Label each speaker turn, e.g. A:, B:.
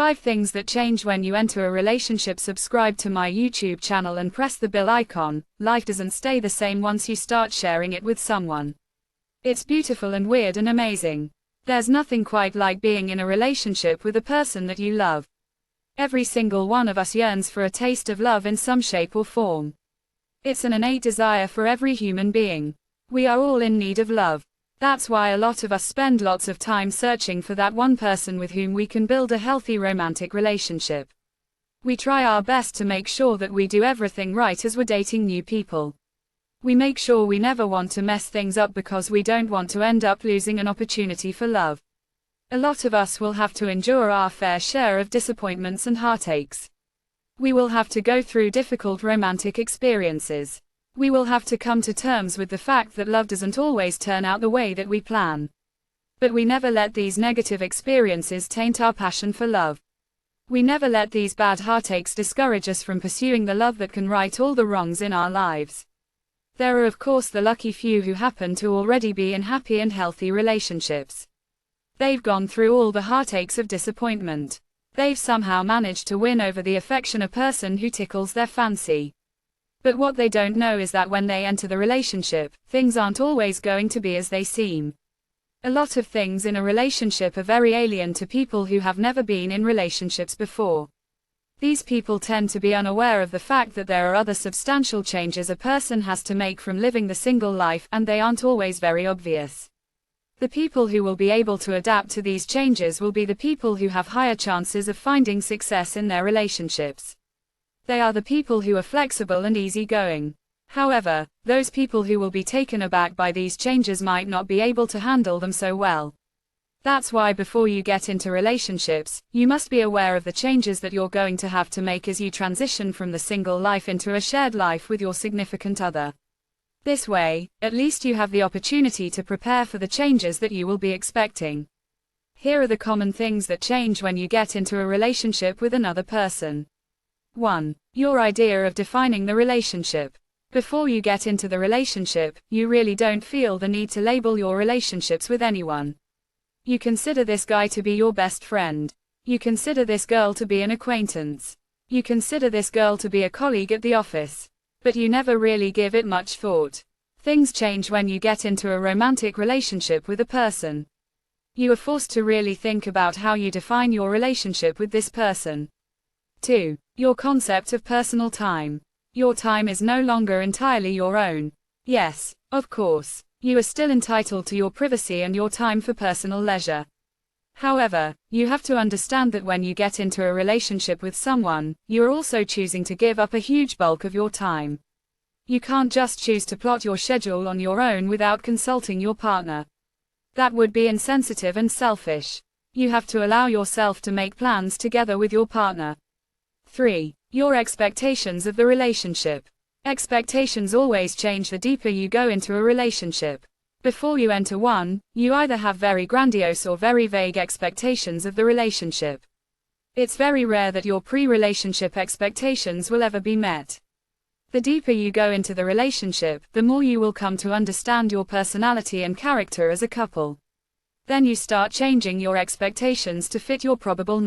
A: 5 things that change when you enter a relationship. Subscribe to my YouTube channel and press the bell icon. Life doesn't stay the same once you start sharing it with someone. It's beautiful and weird and amazing. There's nothing quite like being in a relationship with a person that you love. Every single one of us yearns for a taste of love in some shape or form. It's an innate desire for every human being. We are all in need of love. That's why a lot of us spend lots of time searching for that one person with whom we can build a healthy romantic relationship. We try our best to make sure that we do everything right as we're dating new people. We make sure we never want to mess things up because we don't want to end up losing an opportunity for love. A lot of us will have to endure our fair share of disappointments and heartaches. We will have to go through difficult romantic experiences. We will have to come to terms with the fact that love doesn't always turn out the way that we plan. But we never let these negative experiences taint our passion for love. We never let these bad heartaches discourage us from pursuing the love that can right all the wrongs in our lives. There are of course the lucky few who happen to already be in happy and healthy relationships. They've gone through all the heartaches of disappointment. They've somehow managed to win over the affection, a person who tickles their fancy. But what they don't know is that when they enter the relationship, things aren't always going to be as they seem. A lot of things in a relationship are very alien to people who have never been in relationships before. These people tend to be unaware of the fact that there are other substantial changes a person has to make from living the single life, and they aren't always very obvious. The people who will be able to adapt to these changes will be the people who have higher chances of finding success in their relationships. They are the people who are flexible and easygoing. However, those people who will be taken aback by these changes might not be able to handle them so well. That's why before you get into relationships, you must be aware of the changes that you're going to have to make as you transition from the single life into a shared life with your significant other. This way, at least you have the opportunity to prepare for the changes that you will be expecting. Here are the common things that change when you get into a relationship with another person. 1. Your idea of defining the relationship. Before you get into the relationship, you really don't feel the need to label your relationships with anyone. You consider this guy to be your best friend. You consider this girl to be an acquaintance. You consider this girl to be a colleague at the office. But you never really give it much thought. Things change when you get into a romantic relationship with a person. You are forced to really think about how you define your relationship with this person. 2. Your concept of personal time. Your time is no longer entirely your own. Yes, of course, you are still entitled to your privacy and your time for personal leisure. However, you have to understand that when you get into a relationship with someone, you are also choosing to give up a huge bulk of your time. You can't just choose to plot your schedule on your own without consulting your partner. That would be insensitive and selfish. You have to allow yourself to make plans together with your partner. 3. Your expectations of the relationship. Expectations always change the deeper you go into a relationship. Before you enter one, you either have very grandiose or very vague expectations of the relationship. It's very rare that your pre-relationship expectations will ever be met. The deeper you go into the relationship, the more you will come to understand your personality and character as a couple. Then you start changing your expectations to fit your probable